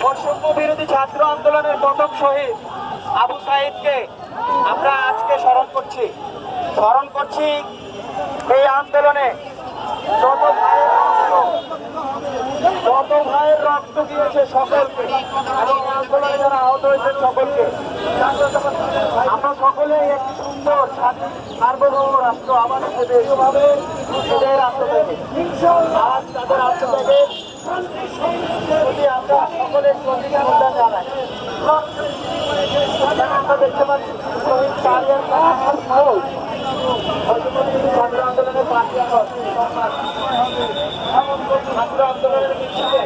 বৈষম্য বিরোধী ছাত্র আন্দোলনের প্রথম শহীদ আবু সাইদকে আমরা আজকে স্মরণ করছি। এই আন্দোলনে যত ভাইয়ের রক্ত দিয়েছে সকলকে এবং আন্দোলনে যারা আহত হয়েছে সকলকে আমরা সকলে একটি সুন্দর স্বাধীন সার্বভৌম রাষ্ট্র আমাদের দেশভাবে এদের আত্মত্যাগে আজ তাদের আত্মত্যাগে যদি আমরা সকলের প্রতি শ্রদ্ধা জানাই। আমরা দেখতে পাচ্ছি শহীদ সারিয়ার ছাত্র আন্দোলনের পাশে ছাত্র আন্দোলনের মিছিলে